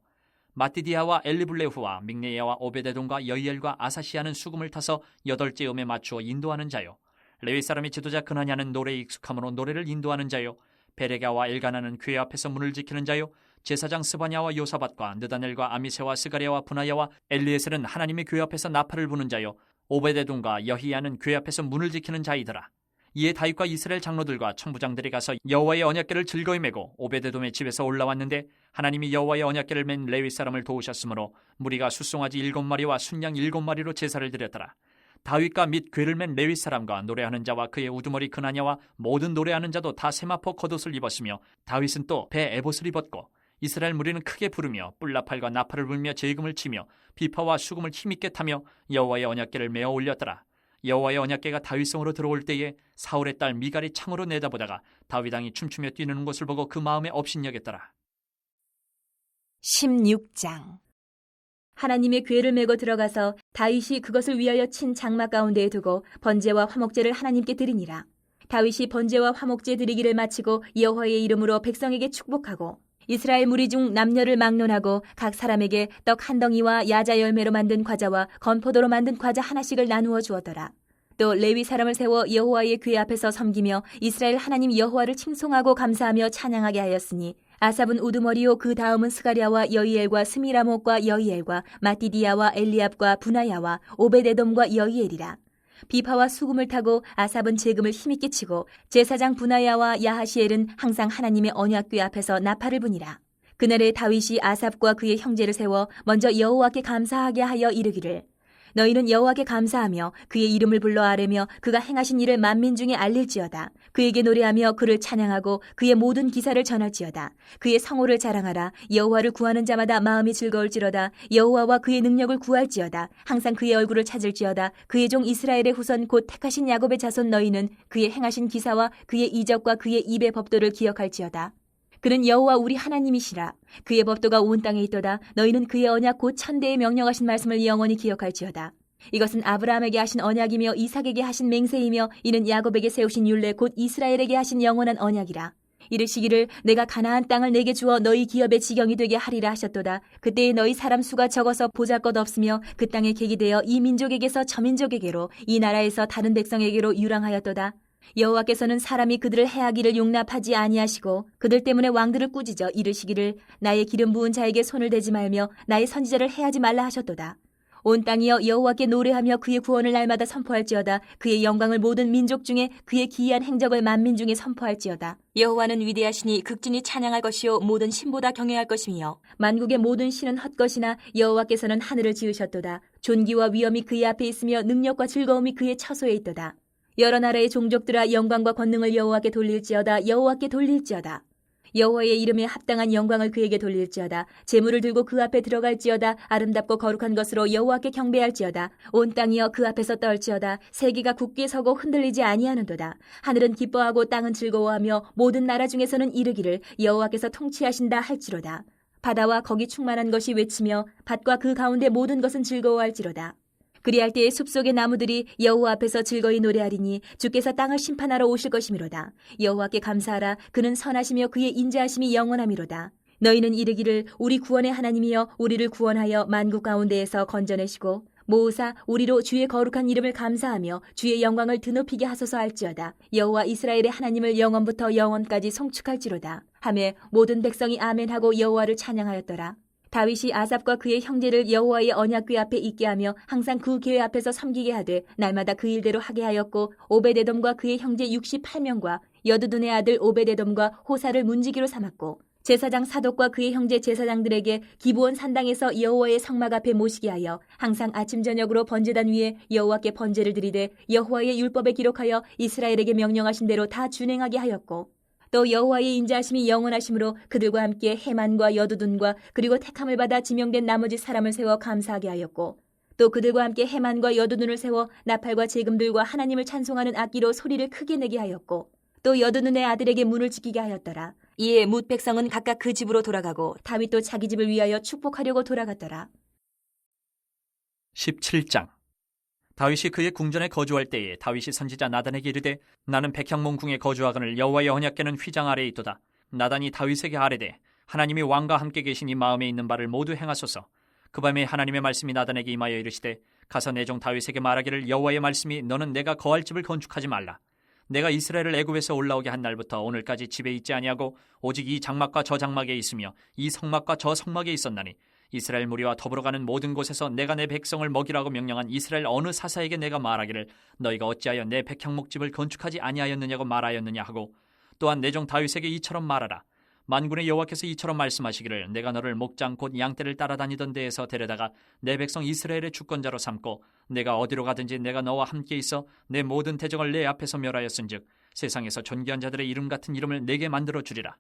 마띠디야와 엘리블레후와 믹네야와 오베데돔과 여이엘과 아사시아는 수금을 타서 8째 음에 맞추어 인도하는 자요 레위 사람이 지도자 그나냐는 노래에 익숙함으로 노래를 인도하는 자요 베레가와 엘가나는 궤 앞에서 문을 지키는 자요 제사장 스바냐와 요사밧과 느다넬과 아미세와 스가랴와 분하야와 엘리에셀은 하나님의 궤 앞에서 나팔을 부는 자요 오베데돔과 여히야는 궤 앞에서 문을 지키는 자이더라. 이에 다윗과 이스라엘 장로들과 천부장들이 가서 여호와의 언약궤를 즐거이 메고 오베데돔의 집에서 올라왔는데 하나님이 여호와의 언약궤를 맨 레위 사람을 도우셨으므로 무리가 숫송아지 7마리와 순양 7마리로 제사를 드렸더라. 다윗과 및 궤를 맨 레위 사람과 노래하는 자와 그의 우두머리 그나냐와 모든 노래하는 자도 다 세마포 겉옷을 입었으며 다윗은 또 배 에봇을 입었고 이스라엘 무리는 크게 부르며 뿔나팔과 나팔을 불며 제금을 치며 비파와 수금을 힘있게 타며 여호와의 언약궤를 메어 올렸더라. 여호와의 언약궤가 다윗성으로 들어올 때에 사울의 딸 미갈이 창으로 내다보다가 다윗 왕이 춤추며 뛰는 것을 보고 그 마음에 업신여겼더라. 16장. 하나님의 궤를 메고 들어가서 다윗이 그것을 위하여 친 장막 가운데에 두고 번제와 화목제를 하나님께 드리니라. 다윗이 번제와 화목제 드리기를 마치고 여호와의 이름으로 백성에게 축복하고 이스라엘 무리 중 남녀를 막론하고 각 사람에게 떡 한 덩이와 야자 열매로 만든 과자와 건포도로 만든 과자 하나씩을 나누어 주었더라. 또 레위 사람을 세워 여호와의 궤 앞에서 섬기며 이스라엘 하나님 여호와를 칭송하고 감사하며 찬양하게 하였으니 아삽은 우두머리요 그 다음은 스가랴와 여이엘과 스미라못과 여이엘과 마띠디야와 엘리압과 분하야와 오베데돔과 여이엘이라. 비파와 수금을 타고 아삽은 제금을 힘있게 치고 제사장 분하야와 야하시엘은 항상 하나님의 언약궤 앞에서 나팔을 부니라. 그날에 다윗이 아삽과 그의 형제를 세워 먼저 여호와께 감사하게 하여 이르기를 너희는 여호와께 감사하며 그의 이름을 불러 아뢰며 그가 행하신 일을 만민 중에 알릴지어다. 그에게 노래하며 그를 찬양하고 그의 모든 기사를 전할지어다. 그의 성호를 자랑하라. 여호와를 구하는 자마다 마음이 즐거울지로다. 여호와와 그의 능력을 구할지어다. 항상 그의 얼굴을 찾을지어다. 그의 종 이스라엘의 후손 곧 택하신 야곱의 자손 너희는 그의 행하신 기사와 그의 이적과 그의 입의 법도를 기억할지어다. 그는 여호와 우리 하나님이시라. 그의 법도가 온 땅에 있도다. 너희는 그의 언약 곧 천대에 명령하신 말씀을 영원히 기억할지어다. 이것은 아브라함에게 하신 언약이며 이삭에게 하신 맹세이며 이는 야곱에게 세우신 율례 곧 이스라엘에게 하신 영원한 언약이라. 이르시기를 내가 가나안 땅을 내게 주어 너희 기업의 지경이 되게 하리라 하셨도다. 그때에 너희 사람 수가 적어서 보잘것없으며 그 땅에 객이 되어 이 민족에게서 저 민족에게로 이 나라에서 다른 백성에게로 유랑하였도다. 여호와께서는 사람이 그들을 해하기를 용납하지 아니하시고 그들 때문에 왕들을 꾸짖어 이르시기를 나의 기름 부은 자에게 손을 대지 말며 나의 선지자를 해하지 말라 하셨도다. 온 땅이여 여호와께 노래하며 그의 구원을 날마다 선포할지어다. 그의 영광을 모든 민족 중에 그의 기이한 행적을 만민 중에 선포할지어다. 여호와는 위대하시니 극진히 찬양할 것이요 모든 신보다 경외할 것이며 만국의 모든 신은 헛것이나 여호와께서는 하늘을 지으셨도다. 존귀와 위엄이 그의 앞에 있으며 능력과 즐거움이 그의 처소에 있도다. 여러 나라의 종족들아 영광과 권능을 여호와께 돌릴지어다. 여호와께 돌릴지어다. 여호와의 이름에 합당한 영광을 그에게 돌릴지어다. 제물을 들고 그 앞에 들어갈지어다. 아름답고 거룩한 것으로 여호와께 경배할지어다. 온 땅이여 그 앞에서 떨지어다. 세계가 굳게 서고 흔들리지 아니하는도다. 하늘은 기뻐하고 땅은 즐거워하며 모든 나라 중에서는 이르기를 여호와께서 통치하신다 할지로다. 바다와 거기 충만한 것이 외치며 밭과 그 가운데 모든 것은 즐거워할지로다. 그리할 때에 숲속의 나무들이 여호와 앞에서 즐거이 노래하리니 주께서 땅을 심판하러 오실 것이미로다. 여호와께 감사하라. 그는 선하시며 그의 인자하심이 영원하미로다. 너희는 이르기를 우리 구원의 하나님이여 우리를 구원하여 만국 가운데에서 건져내시고 모으사 우리로 주의 거룩한 이름을 감사하며 주의 영광을 드높이게 하소서 할지어다. 여호와 이스라엘의 하나님을 영원부터 영원까지 송축할지로다. 하매 모든 백성이 아멘하고 여호와를 찬양하였더라. 다윗이 아삽과 그의 형제를 여호와의 언약궤 앞에 있게 하며 항상 그 궤 앞에서 섬기게 하되 날마다 그 일대로 하게 하였고 오베데돔과 그의 형제 68명과 여두둔의 아들 오베데돔과 호사를 문지기로 삼았고 제사장 사독과 그의 형제 제사장들에게 기브온 산당에서 여호와의 성막 앞에 모시게 하여 항상 아침 저녁으로 번제단 위에 여호와께 번제를 드리되 여호와의 율법에 기록하여 이스라엘에게 명령하신 대로 다 준행하게 하였고 또 여호와의 인자하심이 영원하심으로 그들과 함께 헤만과 여두둔과 그리고 택함을 받아 지명된 나머지 사람을 세워 감사하게 하였고 또 그들과 함께 헤만과 여두둔을 세워 나팔과 제금들과 하나님을 찬송하는 악기로 소리를 크게 내게 하였고 또 여두둔의 아들에게 문을 지키게 하였더라. 이에 뭇 백성은 각각 그 집으로 돌아가고 다윗도 자기 집을 위하여 축복하려고 돌아갔더라. 17장. 다윗이 그의 궁전에 거주할 때에 다윗이 선지자 나단에게 이르되 나는 백향몬 궁에 거주하거늘 여호와의 언약궤는 휘장 아래에 있도다. 나단이 다윗에게 아뢰되 하나님이 왕과 함께 계시니 마음에 있는 바를 모두 행하소서. 그 밤에 하나님의 말씀이 나단에게 임하여 이르시되 가서 내 종 다윗에게 말하기를 여호와의 말씀이 너는 내가 거할 집을 건축하지 말라. 내가 이스라엘을 애굽에서 올라오게 한 날부터 오늘까지 집에 있지 아니하고 오직 이 장막과 저 장막에 있으며 이 성막과 저 성막에 있었나니 이스라엘 무리와 더불어 가는 모든 곳에서 내가 내 백성을 먹이라고 명령한 이스라엘 어느 사사에게 내가 말하기를 너희가 어찌하여 내 백향목집을 건축하지 아니하였느냐고 말하였느냐 하고 또한 내 종 다윗에게 이처럼 말하라. 만군의 여호와께서 이처럼 말씀하시기를 내가 너를 목장 곧 양떼를 따라다니던 데에서 데려다가 내 백성 이스라엘의 주권자로 삼고 내가 어디로 가든지 내가 너와 함께 있어 내 모든 대적을 내 앞에서 멸하였은즉 세상에서 존귀한 자들의 이름 같은 이름을 내게 만들어 주리라.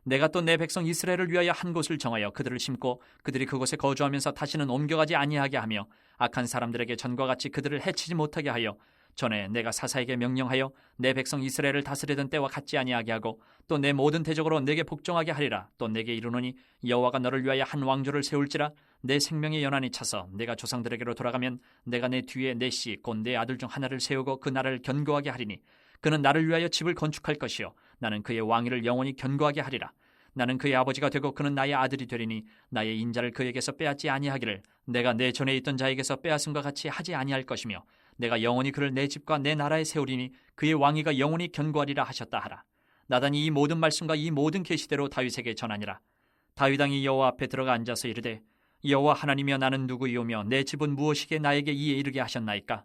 내가 또 내 백성 이스라엘을 위하여 한 곳을 정하여 그들을 심고 그들이 그곳에 거주하면서 다시는 옮겨가지 아니하게 하며 악한 사람들에게 전과 같이 그들을 해치지 못하게 하여 전에 내가 사사에게 명령하여 내 백성 이스라엘을 다스리던 때와 같지 아니하게 하고 또 내 모든 대적으로 내게 복종하게 하리라. 또 내게 이르노니 여호와가 너를 위하여 한 왕조를 세울지라. 내 생명의 연한이 차서 내가 조상들에게로 돌아가면 내가 내 뒤에 내 씨 곧 내 아들 중 하나를 세우고 그 나라를 견고하게 하리니 그는 나를 위하여 집을 건축할 것이요 나는 그의 왕위를 영원히 견고하게 하리라. 나는 그의 아버지가 되고 그는 나의 아들이 되리니 나의 인자를 그에게서 빼앗지 아니하기를 내가 내 전에 있던 자에게서 빼앗음과 같이 하지 아니할 것이며 내가 영원히 그를 내 집과 내 나라에 세우리니 그의 왕위가 영원히 견고하리라 하셨다 하라. 나단이 이 모든 말씀과 이 모든 계시대로 다윗에게 전하니라. 다윗 왕이 여호와 앞에 들어가 앉아서 이르되 여호와 하나님이여 나는 누구이오며 내 집은 무엇이기에 나에게 이에 이르게 하셨나이까?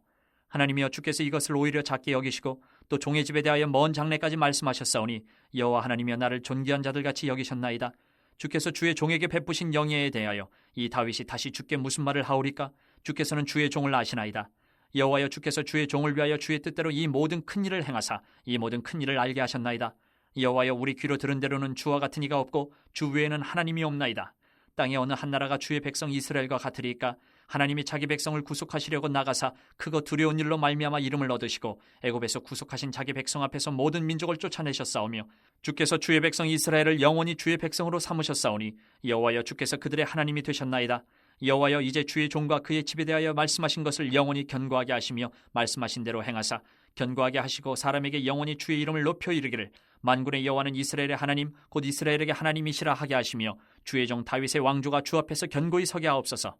하나님이여 주께서 이것을 오히려 작게 여기시고 또 종의 집에 대하여 먼 장래까지 말씀하셨사오니 여호와 하나님이여 나를 존귀한 자들같이 여기셨나이다. 주께서 주의 종에게 베푸신 영예에 대하여 이 다윗이 다시 주께 무슨 말을 하오리까? 주께서는 주의 종을 아시나이다. 여호와여, 주께서 주의 종을 위하여 주의 뜻대로 이 모든 큰 일을 행하사 이 모든 큰 일을 알게 하셨나이다. 여호와여, 우리 귀로 들은 대로는 주와 같은 이가 없고 주 외에는 하나님이 없나이다. 땅에 어느 한 나라가 주의 백성 이스라엘과 같으리까? 하나님이 자기 백성을 구속하시려고 나가사 크고 두려운 일로 말미암아 이름을 얻으시고 애굽에서 구속하신 자기 백성 앞에서 모든 민족을 쫓아내셨사오며 주께서 주의 백성 이스라엘을 영원히 주의 백성으로 삼으셨사오니 여호와여, 주께서 그들의 하나님이 되셨나이다. 여호와여, 이제 주의 종과 그의 집에 대하여 말씀하신 것을 영원히 견고하게 하시며 말씀하신 대로 행하사 견고하게 하시고 사람에게 영원히 주의 이름을 높여 이르기를 만군의 여호와는 이스라엘의 하나님 곧 이스라엘에게 하나님이시라 하게 하시며 주의 종 다윗의 왕조가 주 앞에서 견고히 서게 하옵소서.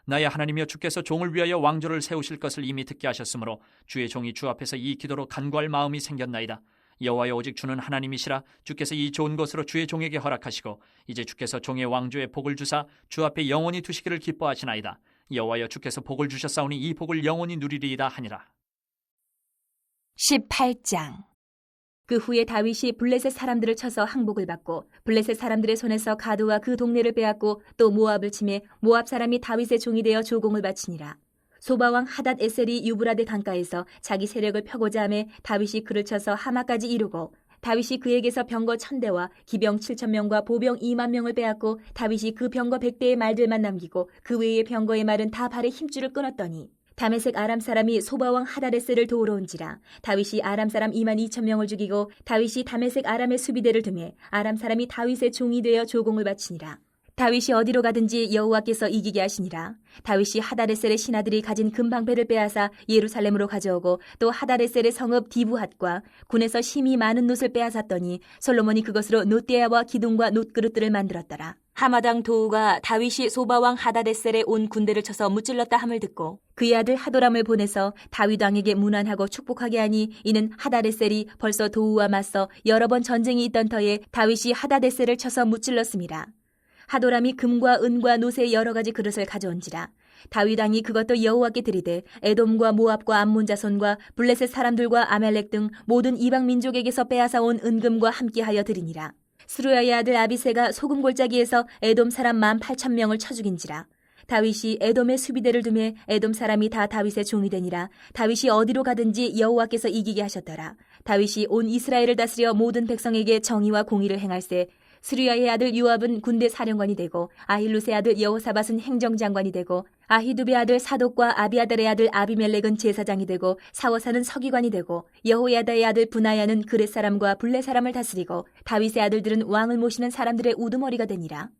나의 하나님이여, 주께서 종을 위하여 왕조를 세우실 것을 이미 듣게 하셨으므로 주의 종이 주 앞에서 이 기도로 간구할 마음이 생겼나이다. 여호와여, 오직 주는 하나님이시라. 주께서 이 좋은 것으로 주의 종에게 허락하시고 이제 주께서 종의 왕조에 복을 주사 주 앞에 영원히 두시기를 기뻐하시나이다. 여호와여, 주께서 복을 주셨사오니 이 복을 영원히 누리리이다 하니라. 18장. 그 후에 다윗이 블레셋 사람들을 쳐서 항복을 받고 블레셋 사람들의 손에서 가드와 그 동네를 빼앗고 또 모압을 치매 모압 사람이 다윗의 종이 되어 조공을 바치니라. 소바왕 하닷 에셀이 유브라데 강가에서 자기 세력을 펴고자 하매 다윗이 그를 쳐서 하마까지 이루고 다윗이 그에게서 병거 1000대와 기병 7000명과 보병 20000명을 빼앗고 다윗이 그 병거 100대의 말들만 남기고 그 외의 병거의 말은 다 발에 힘줄을 끊었더니 다메섹 아람 사람이 소바왕 하다레스를 도우러 온지라. 다윗이 아람 사람 22000명을 죽이고 다윗이 다메섹 아람의 수비대를 두매 아람 사람이 다윗의 종이 되어 조공을 바치니라. 다윗이 어디로 가든지 여호와께서 이기게 하시니라. 다윗이 하다레셀의 신하들이 가진 금방패를 빼앗아 예루살렘으로 가져오고 또 하다레셀의 성읍 디브핫과 군에서 심히 많은 놋을 빼앗았더니 솔로몬이 그것으로 놋대야와 기둥과 놋그릇들을 만들었더라. 하마당 도우가 다윗이 소바왕 하다레셀에 온 군대를 쳐서 무찔렀다 함을 듣고 그의 아들 하도람을 보내서 다윗 왕에게 문안하고 축복하게 하니 이는 하다레셀이 벌써 도우와 맞서 여러 번 전쟁이 있던 터에 다윗이 하다레셀을 쳐서 무찔렀습니다. 하도람이 금과 은과 놋의 여러 가지 그릇을 가져온지라. 다윗 왕이 그것도 여호와께 드리되 에돔과 모압과 암몬 자손과 블레셋 사람들과 아멜렉 등 모든 이방 민족에게서 빼앗아 온 은금과 함께하여 드리니라. 스루야의 아들 아비새가 소금 골짜기에서 에돔 사람 18,000명을 쳐 죽인지라. 다윗이 에돔의 수비대를 두매 에돔 사람이 다 다윗의 종이 되니라. 다윗이 어디로 가든지 여호와께서 이기게 하셨더라. 다윗이 온 이스라엘을 다스려 모든 백성에게 정의와 공의를 행할세. 스루야의 아들 요압은 군대 사령관이 되고 아힐룻의 아들 여호사밧은 행정장관이 되고 아히두베의 아들 사독과 아비아달의 아들 아비멜렉은 제사장이 되고 사워사는 서기관이 되고 여호야다의 아들 브나야는 그렛 사람과 블레 사람을 다스리고 다윗의 아들들은 왕을 모시는 사람들의 우두머리가 되니라.